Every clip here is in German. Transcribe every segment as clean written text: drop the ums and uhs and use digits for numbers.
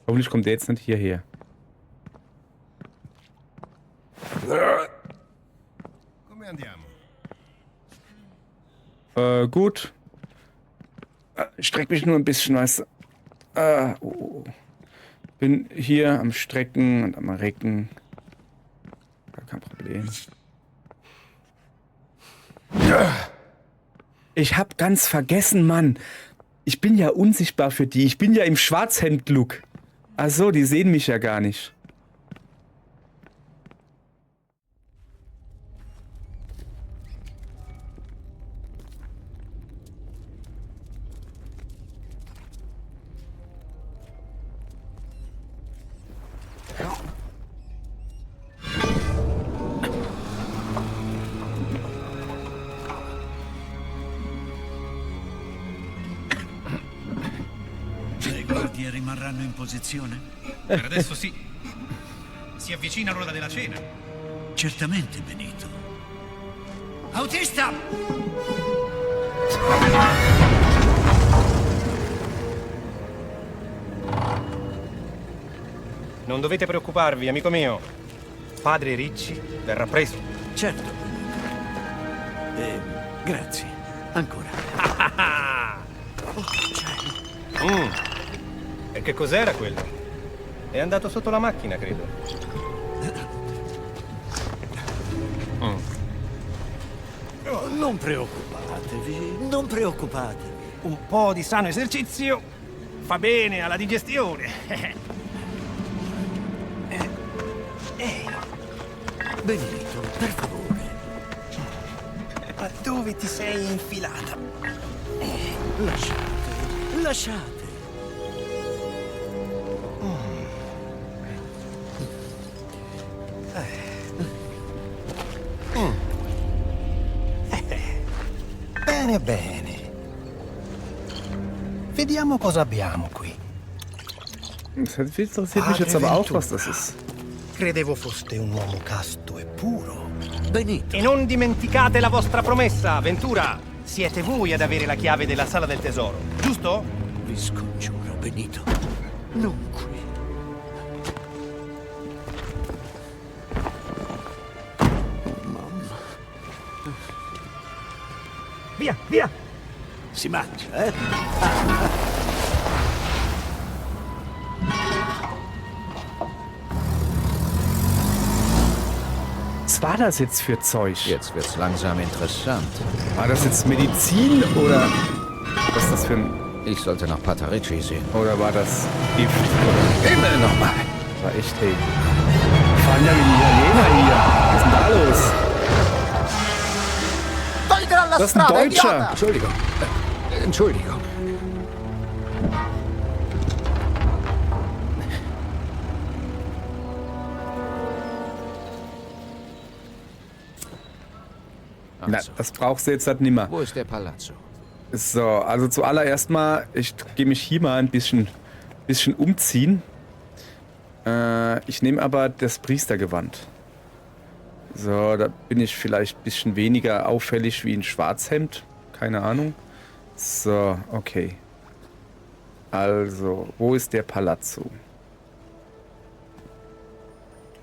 Hoffentlich kommt der jetzt nicht hierher. Come andiamo? Gut. Ich streck mich nur ein bisschen, weißt du. Bin hier am Strecken und am Recken. Gar kein Problem. Ich hab ganz vergessen, Mann. Ich bin ja unsichtbar für die. Ich bin ja im Schwarzhemd-Look. Ach so, die sehen mich ja gar nicht. Le guardie rimarranno in posizione? Per adesso sì. Si avvicina l'ora della cena. Certamente, Benito. Autista! Non dovete preoccuparvi, amico mio. Padre Ricci verrà presto. Certo. Grazie. Ancora. E che cos'era quello? È andato sotto la macchina, credo. Oh, non preoccupatevi, non preoccupatevi. Un po' di sano esercizio fa bene alla digestione. Benito, per favore. Ma dove ti sei infilata? Lasciate, lasciate. Bene, bene. Vediamo cosa abbiamo qui. Das interessiert mich jetzt aber auch, was das ist. Credevo foste un uomo casto e puro. Benito. E non dimenticate la vostra promessa, Ventura. Siete voi ad avere la chiave della sala del tesoro, giusto? Vi scongiuro, Benito. Non qui. Mamma. Via, via! Si mangia, eh? Was war das jetzt für Zeug? Jetzt wird's langsam interessant. War das jetzt Medizin oder was ist das für ein... Ich sollte nach Patarici sehen. Oder war das Gift? Oder Himmel nochmal! war echt, hey. Fahren ja wie die Italiener hier. Was ist denn da los? Das ist ein Deutscher. Entschuldigung. Entschuldigung. Na, das brauchst du jetzt halt nimmer. Wo ist der Palazzo? So, also zuallererst mal, ich gehe mich hier mal ein bisschen umziehen. Ich nehme aber das Priestergewand. So, da bin ich vielleicht ein bisschen weniger auffällig wie ein Schwarzhemd. Keine Ahnung. So, okay. Also, wo ist der Palazzo?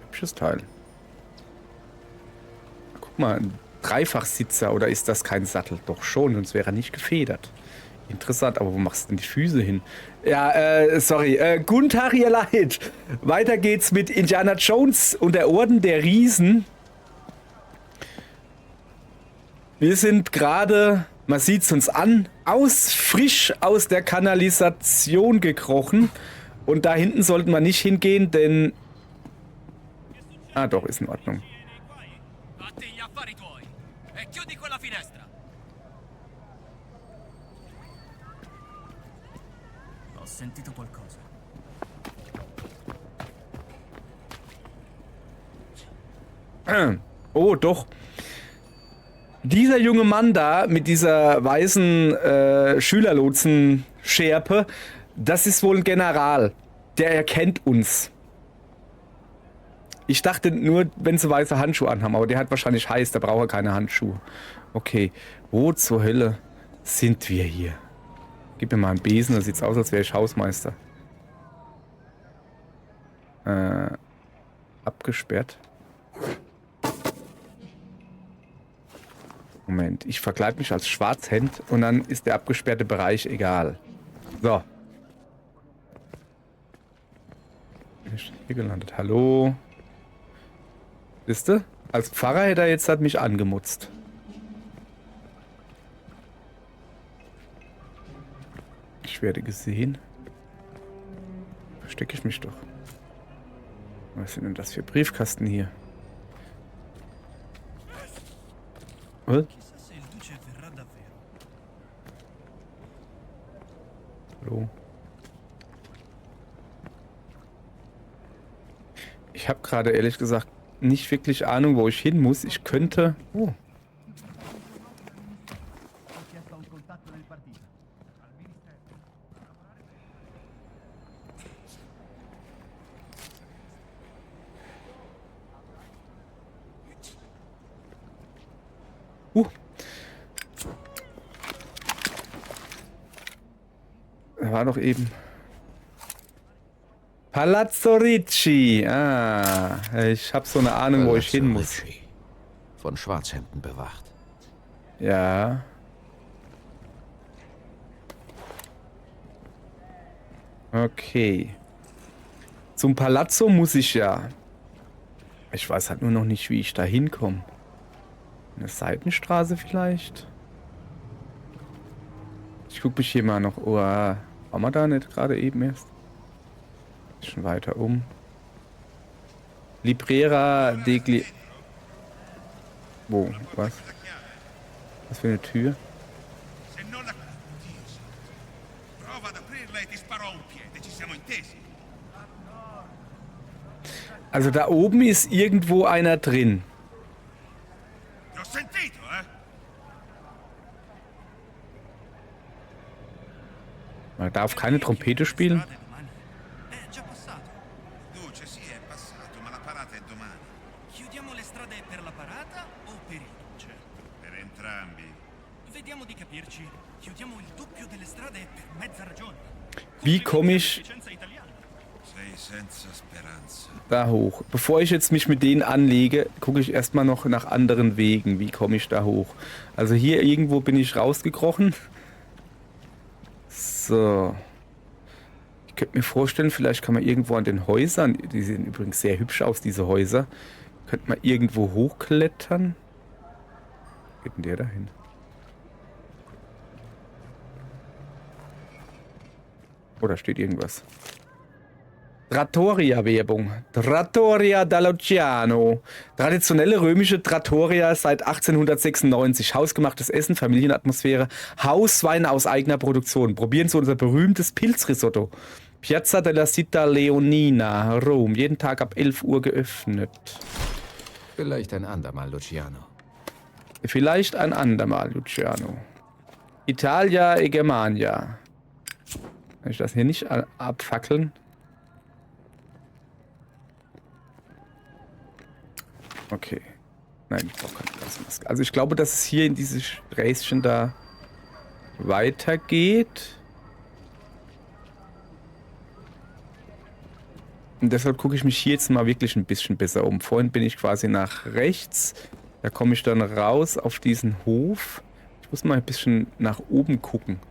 Hübsches Teil. Guck mal, ein Dreifachsitzer oder ist das kein Sattel? Doch schon, sonst wäre er nicht gefedert. Interessant, aber wo machst du denn die Füße hin? Ja, sorry. Guten Tag, ihr Leid. Weiter geht's mit Indiana Jones und der Orden der Riesen. Wir sind gerade, man sieht's uns an, frisch aus der Kanalisation gekrochen. Und da hinten sollten wir nicht hingehen, denn... Ah, doch, ist in Ordnung. Ho sentito qualcosa. Oh, doch. Dieser junge Mann da mit dieser weißen Schülerlotsen-Schärpe, das ist wohl ein General. Der erkennt uns. Ich dachte nur, wenn sie weiße Handschuhe anhaben, aber der hat wahrscheinlich heiß, der braucht keine Handschuhe. Okay, wo zur Hölle sind wir hier? Gib mir mal einen Besen, das sieht aus, als wäre ich Hausmeister. abgesperrt. Moment, ich verkleide mich als Schwarzhemd und dann ist der abgesperrte Bereich egal. So. Bin ich hier gelandet? Hallo? Wisst ihr? Als Pfarrer hätte er jetzt halt mich angemutzt. Ich werde gesehen. Verstecke ich mich doch. Was sind denn das für Briefkasten hier? Was? Chissà se il duce verrà davvero. Hallo? Ich habe gerade ehrlich gesagt nicht wirklich Ahnung, wo ich hin muss. Ich könnte... Oh. Da war doch eben... Palazzo Ricci. Ah, ich habe so eine Ahnung, wo ich hin muss. Ricci. Von Schwarzhemden bewacht. Ja. Okay. Zum Palazzo muss ich ja. Ich weiß halt nur noch nicht, wie ich da hinkomme. Eine Seitenstraße vielleicht? Ich gucke mich hier mal noch... Oh, waren wir da nicht gerade eben erst? Bisschen weiter um. Librera degli... Wo? Was? Was für eine Tür? Se non la... Dio santo. Prova ad aprirla e ti sparo un piede, ci siamo intesi. Also da oben ist irgendwo einer drin. Ti ho sentito, eh? Man darf keine Trompete spielen. È già passato. Duce, sì, è passato, ma la parata è domani. Chiudiamo le strade per la parata o per il duce? Per entrambi. Vediamo di capirci. Chiudiamo il doppio delle strade per mezza ragione. Wie komme ich Licenza italiana. Sei senza speranza. da hoch? Bevor ich jetzt mich mit denen anlege, gucke ich erstmal noch nach anderen Wegen. Wie komme ich da hoch? Also hier irgendwo bin ich rausgekrochen. So. Ich könnte mir vorstellen, vielleicht kann man irgendwo an den Häusern, die sehen übrigens sehr hübsch aus, diese Häuser, könnte man irgendwo hochklettern. Wo geht denn der dahin? Oh, da steht irgendwas. Trattoria-Werbung. Trattoria dall'Oceano. Traditionelle römische Trattoria seit 1896. Hausgemachtes Essen, Familienatmosphäre, Hauswein aus eigener Produktion. Probieren Sie unser berühmtes Pilzrisotto. Piazza della Città Leonina, Rom. Jeden Tag ab 11 Uhr geöffnet. Vielleicht ein andermal, Luciano. Vielleicht ein andermal, Luciano. Italia e Germania. Kann ich das hier nicht abfackeln? Okay. Nein, ich brauche keine Gasmaske. Also ich glaube, dass es hier in dieses Sträßchen da weitergeht. Und deshalb gucke ich mich hier jetzt mal wirklich ein bisschen besser um. Vorhin bin ich quasi nach rechts. Da komme ich dann raus auf diesen Hof. Ich muss mal ein bisschen nach oben gucken.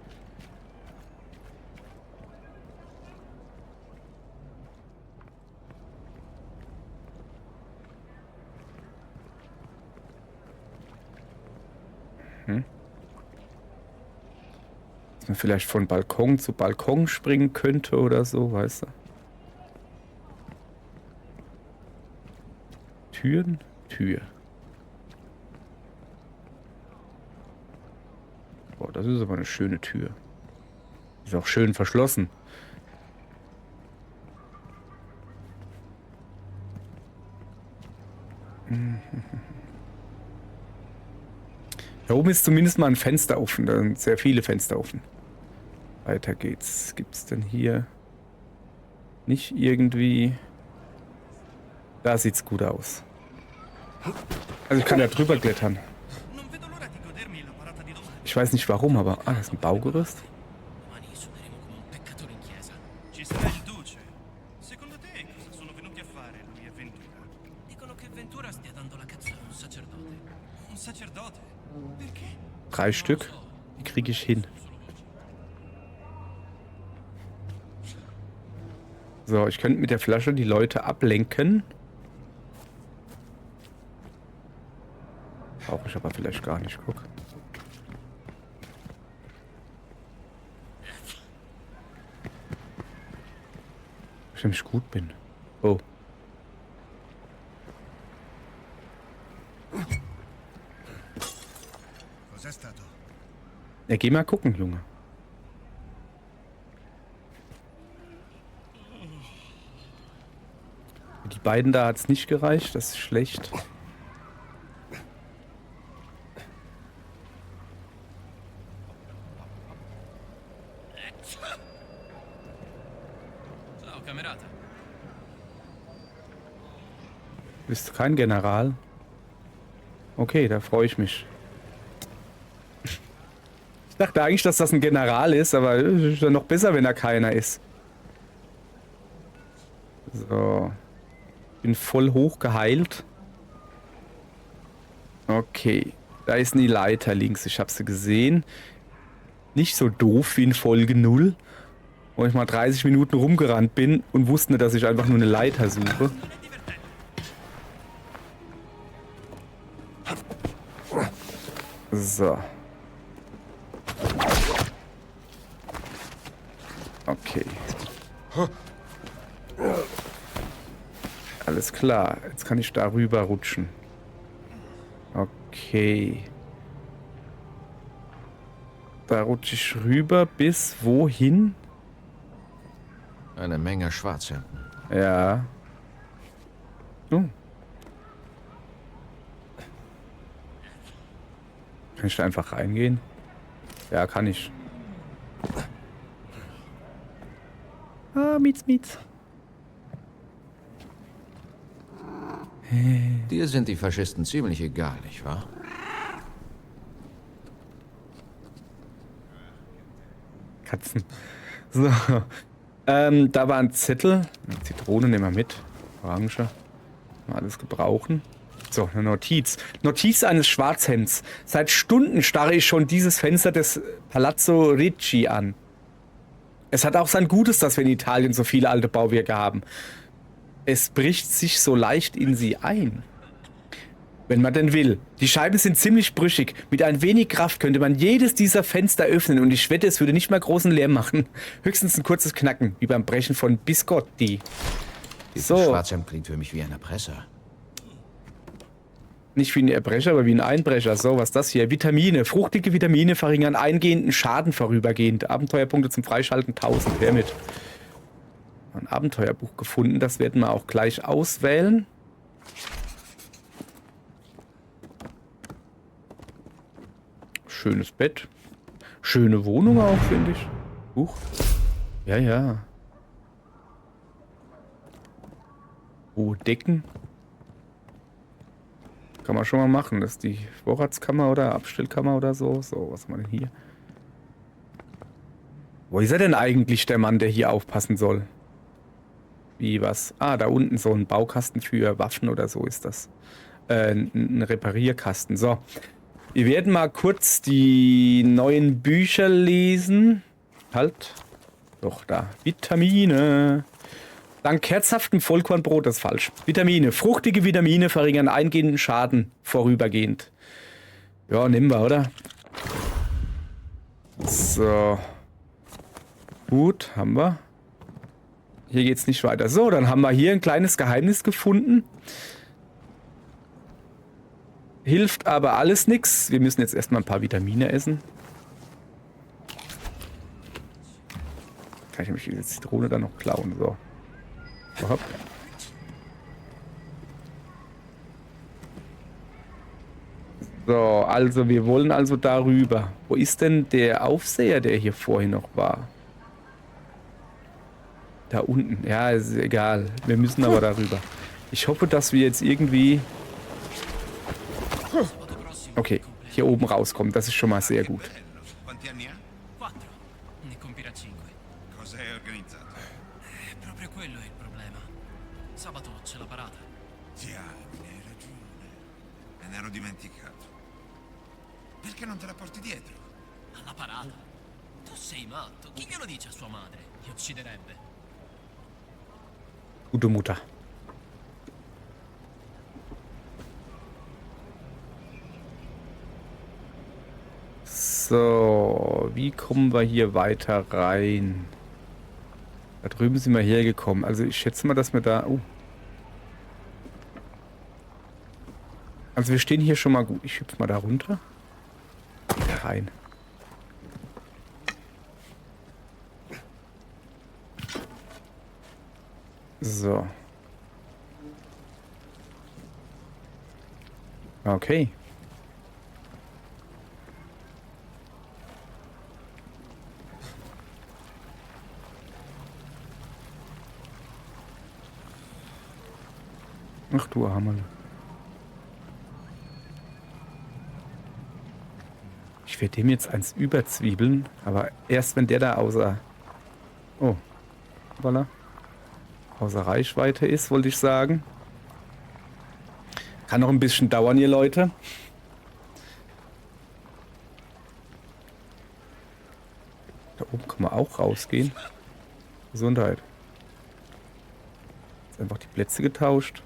Dass man vielleicht von Balkon zu Balkon springen könnte oder so, weißt du? Türen? Tür. Boah, das ist aber eine schöne Tür. Ist auch schön verschlossen. Da oben ist zumindest mal ein Fenster offen. Da sind sehr viele Fenster offen. Weiter geht's. Gibt es denn hier nicht irgendwie... Da sieht's gut aus. Also ich kann da drüber klettern. Non vedo l'ora di godermi la parata di domani. Ich weiß nicht warum, aber... Ah, das ist ein Baugerüst. Domani suoneremo come un peccatore in chiesa. Ci sarà il duce. Secondo te cosa sono venuti Ventura stia dando la cazzo a un sacerdote. Un sacerdote? Perché? 3 Stück. Die kriege ich hin. So, ich könnte mit der Flasche die Leute ablenken. Brauche ich aber vielleicht gar nicht. Guck. Ich nämlich gut bin. Oh. Cos'è stato? Ja, geh mal gucken, Junge. Die beiden da hat es nicht gereicht, das ist schlecht. Ciao, camerata. Bist du kein General? Okay, da freue ich mich. Ich dachte eigentlich, dass das ein General ist, aber es ist ja noch besser, wenn er keiner ist. So. Bin voll hoch geheilt. Okay. Da ist die Leiter links. Ich habe sie gesehen. Nicht so doof wie in Folge 0. Wo ich mal 30 Minuten rumgerannt bin und wusste nicht, dass ich einfach nur eine Leiter suche. So. Okay. Alles klar. Jetzt kann ich da rüber rutschen. Okay. Da rutsche ich rüber bis wohin? Eine Menge Schwarzhemden. Ja. Oh. Kann ich da einfach reingehen? Ja, kann ich. Ah, Mietz. Dir sind die Faschisten ziemlich egal, nicht wahr? Katzen. So. Da war ein Zettel. Eine Zitrone nehmen wir mit. Orange. Mal alles gebrauchen. So, eine Notiz. Notiz eines Schwarzhemds. Seit Stunden starre ich schon dieses Fenster des Palazzo Ricci an. Es hat auch sein Gutes, dass wir in Italien so viele alte Bauwerke haben. Es bricht sich so leicht in sie ein. Wenn man denn will. Die Scheiben sind ziemlich brüchig. Mit ein wenig Kraft könnte man jedes dieser Fenster öffnen und ich wette, es würde nicht mal großen Lärm machen. Höchstens ein kurzes Knacken, wie beim Brechen von Biscotti. Dieses So. Schwarzhemd klingt für mich wie ein Erpresser. Nicht wie ein Erbrecher, aber wie ein Einbrecher. So, was ist das hier? Vitamine. Fruchtige Vitamine verringern eingehenden Schaden vorübergehend. Abenteuerpunkte zum Freischalten 1000. Wer mit? Ein Abenteuerbuch gefunden. Das werden wir auch gleich auswählen. Schönes Bett. Schöne Wohnung auch, finde ich. Huch. Ja, ja. Oh, Decken. Kann man schon mal machen. Das ist die Vorratskammer oder Abstellkammer oder so. So, was haben wir denn hier? Wo ist er denn eigentlich, der Mann, der hier aufpassen soll? Wie, was? Ah, da unten so ein Baukasten für Waffen oder so ist das. Ein Reparierkasten. So. Wir werden mal kurz die neuen Bücher lesen. Halt. Doch, da. Vitamine. Dank herzhaftem Vollkornbrot, das ist falsch. Vitamine. Fruchtige Vitamine verringern eingehenden Schaden vorübergehend. Ja, nehmen wir, oder? So. Gut, haben wir. Hier geht's nicht weiter. So, dann haben wir hier ein kleines Geheimnis gefunden. Hilft aber alles nichts. Wir müssen jetzt erstmal ein paar Vitamine essen. Kann ich nämlich diese Zitrone dann noch klauen. So. Hopp. So, also wir wollen also darüber. Wo ist denn der Aufseher, der hier vorhin noch war? Da unten. Ja, ist egal. Wir müssen aber darüber. Ich hoffe, dass wir jetzt irgendwie... Okay, hier oben rauskommen. Das ist schon mal sehr gut. Quanti anni ha? 4. Ne compirà 5. Cos'hai organizzato? Proprio quello è il problema. Sabato c'è la parata. Diamine, hai ragione. Me ne ero dimenticato. Perché non te la porti dietro? Alla parata. Tu sei matto. Chi glielo dice a sua madre? Ti ucciderebbe. Gute Mutter. So, wie kommen wir hier weiter rein? Da drüben sind wir hergekommen. Also ich schätze mal, dass wir da... Also wir stehen hier schon mal gut. Ich hüpfe mal da runter. Da rein. So. Okay. Ach du Arme. Ich werde dem jetzt eins überzwiebeln, aber erst wenn der da außer... Oh. Voilà. Außer Reichweite ist, wollte ich sagen. Kann noch ein bisschen dauern, ihr Leute. Da oben kann man auch rausgehen. Gesundheit. Jetzt einfach die Plätze getauscht.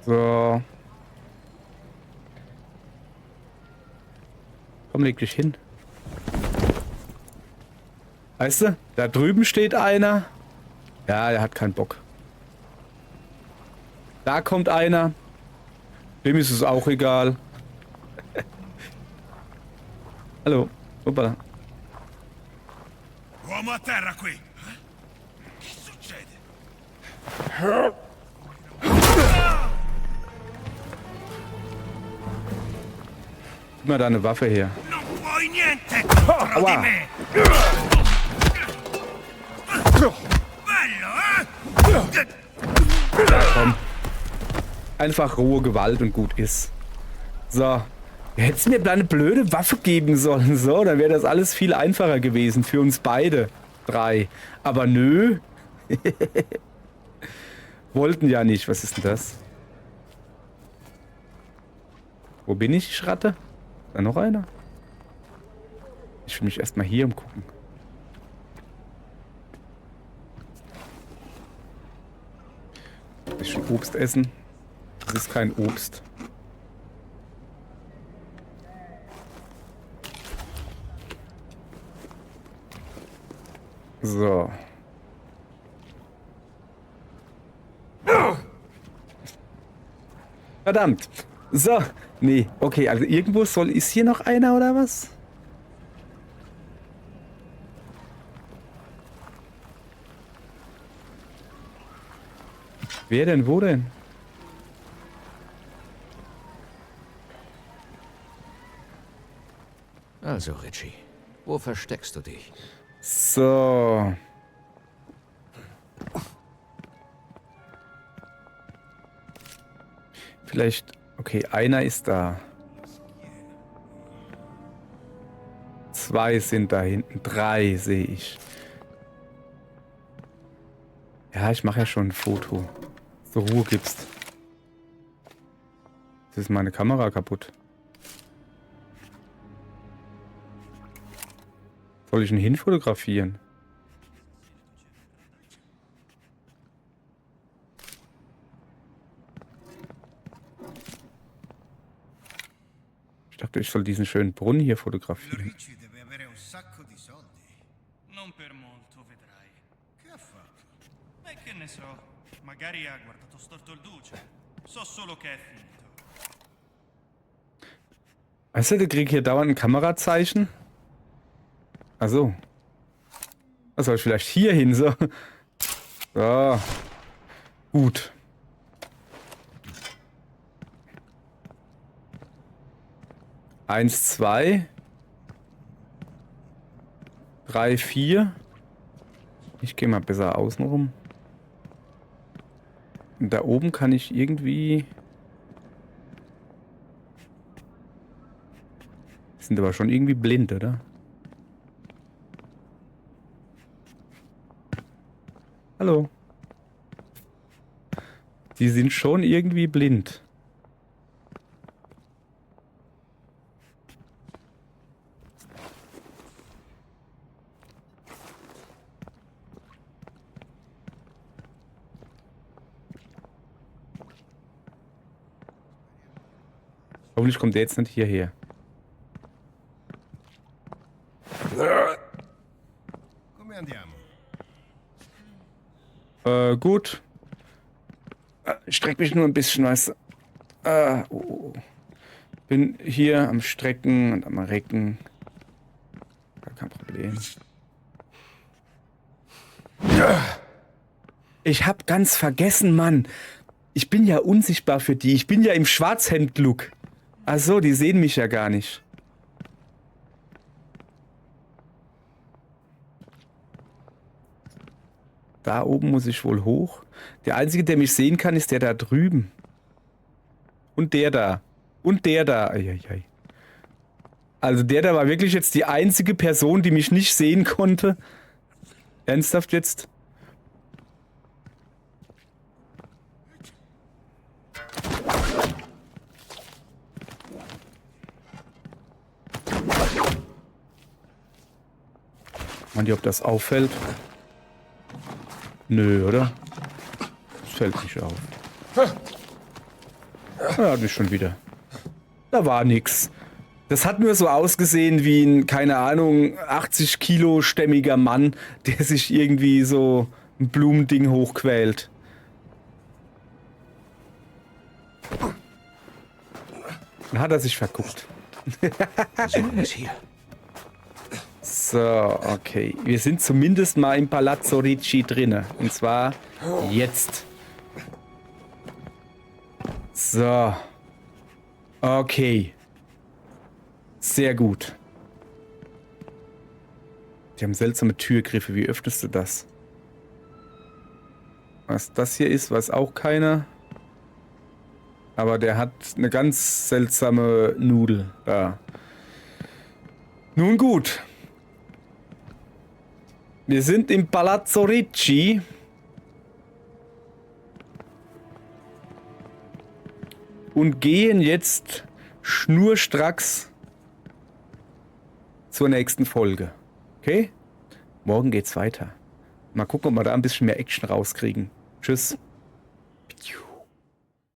So. Komm, leg dich hin. Weißt du, da drüben steht einer. Ja, der hat keinen Bock. Da kommt einer. Dem ist es auch egal. Hallo. Hoppala. Uomo a terra qui! Che succede? Gib mal deine Waffe her. Non vuoi niente contro di Aua. me! Bello, eh? Komm. Einfach rohe Gewalt und gut ist. So. Hättest du mir eine blöde Waffe geben sollen, so, dann wäre das alles viel einfacher gewesen für uns beide. 3. Aber nö. Wollten ja nicht. Was ist denn das? Wo bin ich, ich Ratte? Da noch einer? Ich will mich erstmal hier umgucken. Ein bisschen Obst essen. Das ist kein Obst. So. Verdammt. So. Nee, okay, also irgendwo ist hier noch einer oder was? Wer denn? Wo denn? Also, Richie, wo versteckst du dich? So. Vielleicht... Okay, einer ist da. 2 sind da hinten. 3 sehe ich. Ja, ich mache ja schon ein Foto. So Ruhe gibst. Jetzt ist meine Kamera kaputt. Soll ich ihn hinfotografieren? Ich dachte, ich soll diesen schönen Brunnen hier fotografieren. Ricci deve avere un sacco di soldi. Non per molto, vedrai. Che ha fatto? E che ne so, magari ha guardato storto il duce. So solo che è finito. Weißt du, der kriegt hier dauernd ein Kamerazeichen. Ach so. Was soll ich vielleicht hier hin? So. So. Gut. Eins, 2. 3, 4. Ich gehe mal besser außen rum. Und da oben kann ich irgendwie... Sind aber schon irgendwie blind, oder? Hallo. Die sind schon irgendwie blind. Hoffentlich kommt der jetzt nicht hierher. Come andiamo? Gut. Ich streck mich nur ein bisschen, weißt du. Oh. Bin hier am Strecken und am Recken. Gar kein Problem. Ich hab ganz vergessen, Mann. Ich bin ja unsichtbar für die. Ich bin ja im Schwarzhemd-Look. Ach so, die sehen mich ja gar nicht. Da oben muss ich wohl hoch. Der Einzige, der mich sehen kann, ist der da drüben. Und der da. Und der da. Eieiei. Also der da war wirklich jetzt die einzige Person, die mich nicht sehen konnte. Ernsthaft jetzt? Meint ihr, ob das auffällt? Nö, oder? Das fällt nicht auf. Ja, nicht schon wieder. Da war nix. Das hat nur so ausgesehen wie ein, keine Ahnung, 80 Kilo stämmiger Mann, der sich irgendwie so ein Blumending hochquält. Dann hat er sich verguckt. Versuchen es hier. So, okay. Wir sind zumindest mal im Palazzo Ricci drinne. Und zwar jetzt. So. Okay. Sehr gut. Die haben seltsame Türgriffe. Wie öffnest du das? Was das hier ist, weiß auch keiner. Aber der hat eine ganz seltsame Nudel da. Nun gut. Wir sind im Palazzo Ricci. Und gehen jetzt schnurstracks zur nächsten Folge. Okay? Morgen geht's weiter. Mal gucken, ob wir da ein bisschen mehr Action rauskriegen. Tschüss.